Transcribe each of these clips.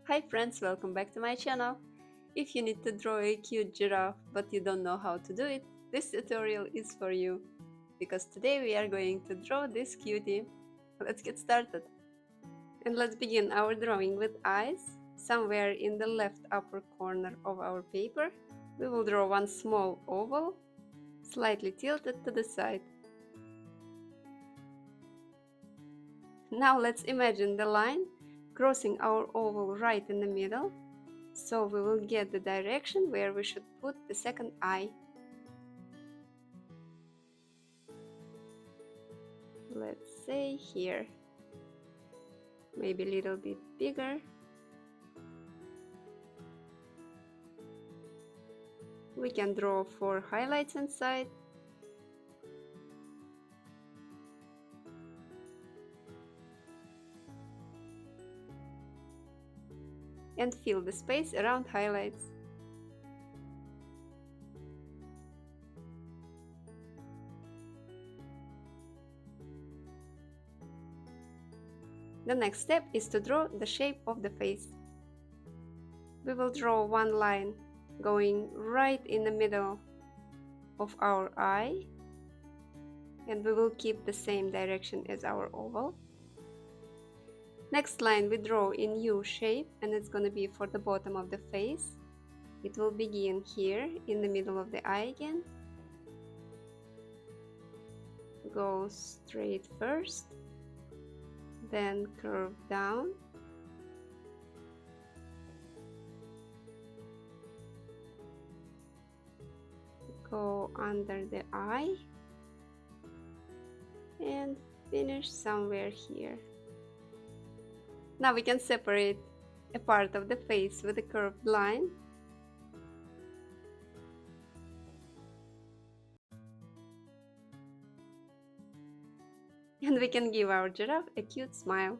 Hi friends, welcome back to my channel. If you need to draw a cute giraffe but you don't know how to do it, this tutorial is for you. Because today we are going to draw this cutie. Let's get started. And let's begin our drawing with eyes. Somewhere in the left upper corner of our paper, we will draw one small oval, slightly tilted to the side. Now let's imagine the line crossing our oval right in the middle, so we will get the direction where we should put the second eye. Let's say here, maybe a little bit bigger. We can draw 4 highlights inside. And fill the space around highlights. The next step is to draw the shape of the face. We will draw one line going right in the middle of our eye, and we will keep the same direction as our oval. Next line we draw in U shape, and it's going to be for the bottom of the face. It will begin here in the middle of the eye again. Go straight first, then curve down. Go under the eye and finish somewhere here. Now we can separate a part of the face with a curved line. And we can give our giraffe a cute smile.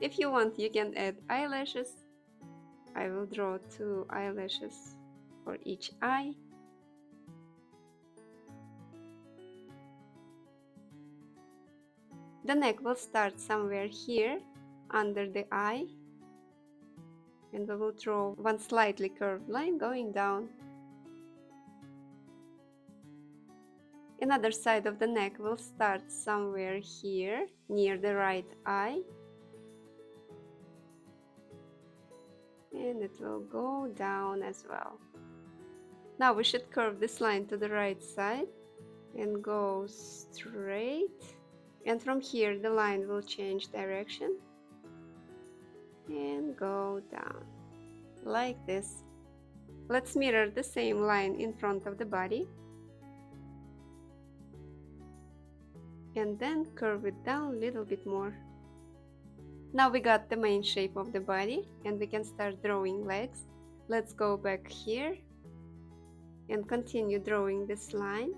If you want, you can add eyelashes. I will draw 2 eyelashes for each eye. The neck will start somewhere here under the eye, and we will draw one slightly curved line going down. Another side of the neck will start somewhere here near the right eye, and it will go down as well. Now we should curve this line to the right side and go straight. And from here the line will change direction and go down, like this. Let's mirror the same line in front of the body. And then curve it down a little bit more. Now we got the main shape of the body, and we can start drawing legs. Let's go back here and continue drawing this line.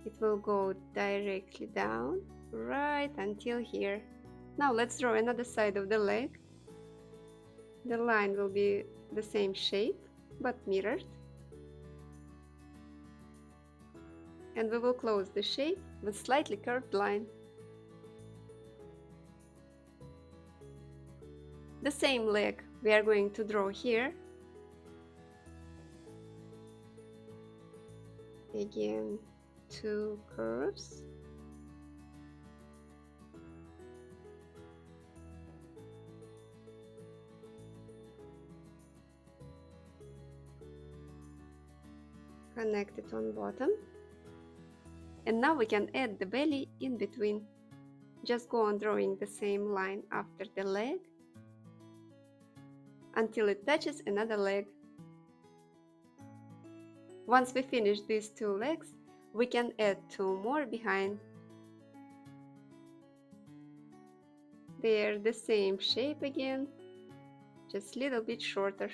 It will go directly down right until here. Now let's draw another side of the leg. The line will be the same shape but mirrored. And we will close the shape with slightly curved line. The same leg we are going to draw here. Again, 2 curves. Connect it on bottom. And now we can add the belly in between. Just go on drawing the same line after the leg until it touches another leg. Once we finish these 2 legs, we can add 2 more behind. They are the same shape again, just a little bit shorter.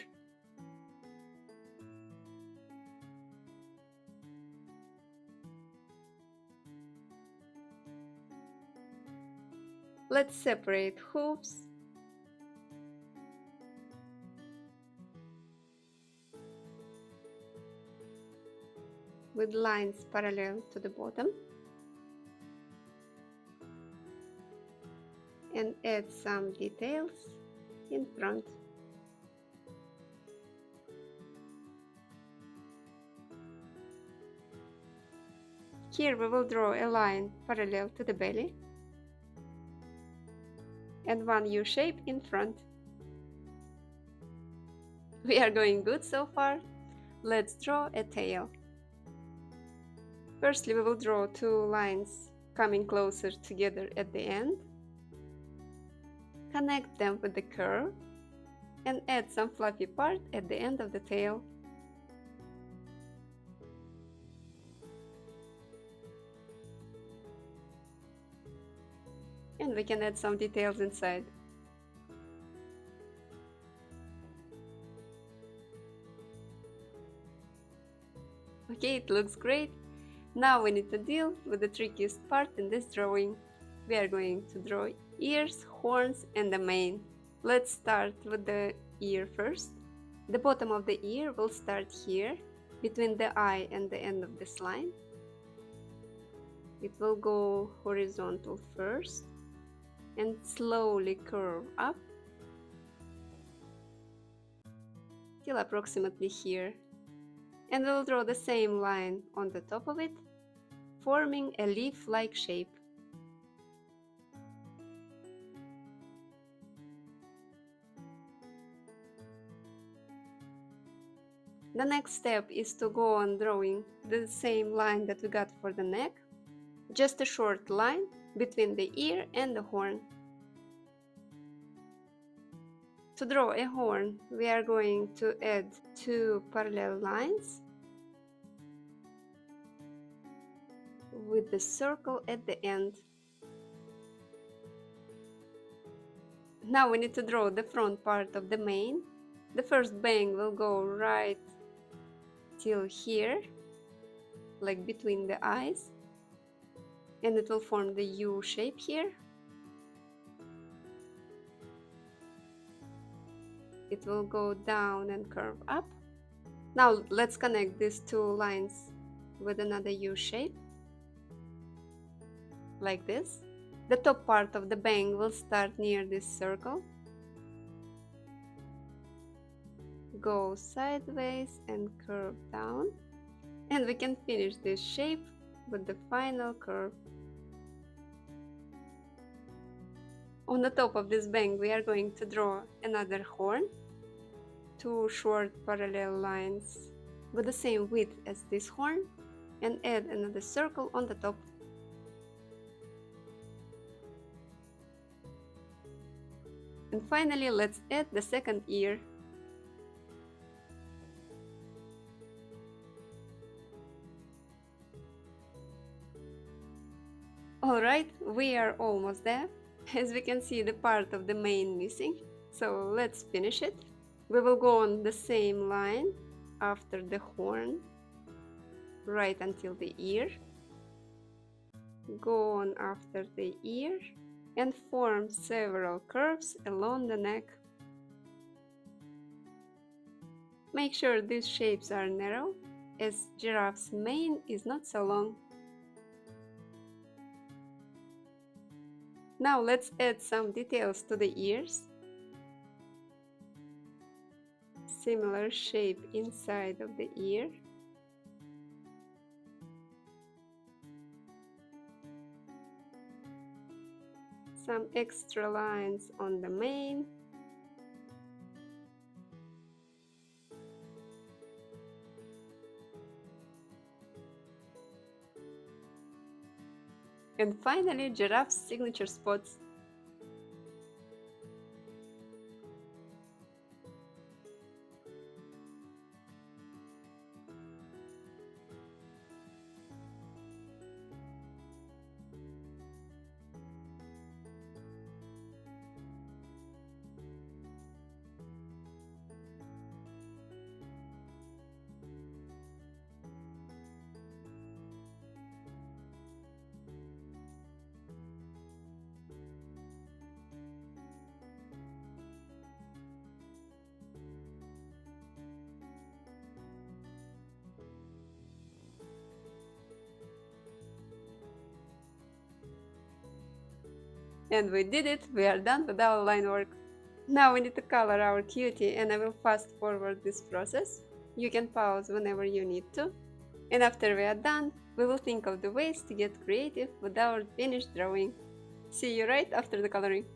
Let's separate hooves. With lines parallel to the bottom. and add some details in front. Here we will draw a line parallel to the belly and one U shape in front. We are going good so far. Let's draw a tail. Firstly, we will draw two lines coming closer together at the end. Connect them with the curve and add some fluffy part at the end of the tail. And we can add some details inside. Okay, it looks great. Now we need to deal with the trickiest part in this drawing. We are going to draw ears, horns, and the mane. Let's start with the ear first. The bottom of the ear will start here, between the eye and the end of this line. It will go horizontal first and slowly curve up till approximately here. And we'll draw the same line on the top of it, forming a leaf-like shape. The next step is to go on drawing the same line that we got for the neck, just a short line between the ear and the horn. To draw a horn, we are going to add two parallel lines with the circle at the end. Now we need to draw the front part of the mane. The first bang will go right till here, like between the eyes, and it will form the U shape here. It will go down and curve up. Now let's connect these two lines with another U shape, like this. The top part of the bang will start near this circle, go sideways and curve down, and we can finish this shape with the final curve. On the top of this bang we are going to draw another horn, two short parallel lines with the same width as this horn, and add another circle on the top. And finally, let's add the second ear. Alright, we are almost there. As we can see, the part of the mane missing, so let's finish it. We will go on the same line after the horn, right until the ear. Go on after the ear and form several curves along the neck. Make sure these shapes are narrow, as giraffe's mane is not so long. Now let's add some details to the ears. Similar shape inside of the ear. Some extra lines on the mane. And finally, giraffe's signature spots. And we did it! We are done with our line work. Now we need to color our cutie, and I will fast forward this process. You can pause whenever you need to. And after we are done, we will think of the ways to get creative with our finished drawing. See you right after the coloring.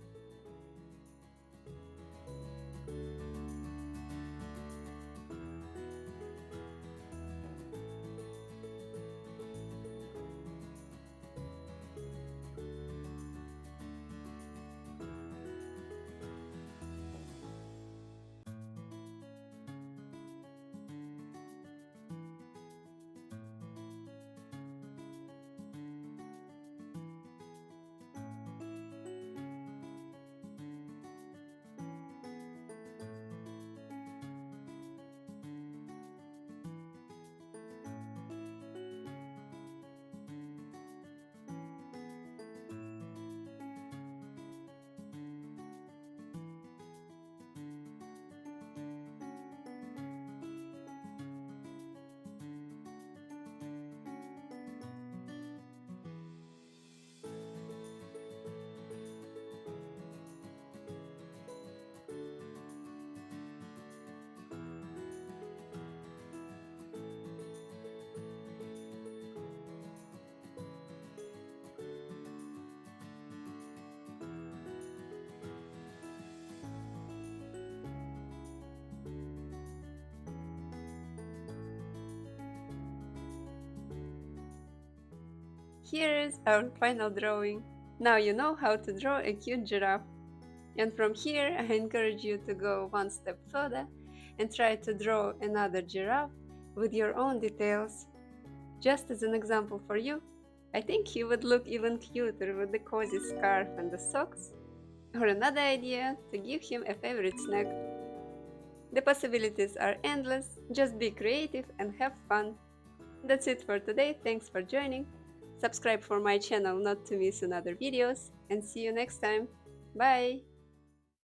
Here is our final drawing. Now you know how to draw a cute giraffe. And from here, I encourage you to go one step further and try to draw another giraffe with your own details. Just as an example for you, I think he would look even cuter with the cozy scarf and the socks. Or another idea, to give him a favorite snack. The possibilities are endless, just be creative and have fun. That's it for today, thanks for joining. Subscribe for my channel not to miss another videos, and see you next time. Bye!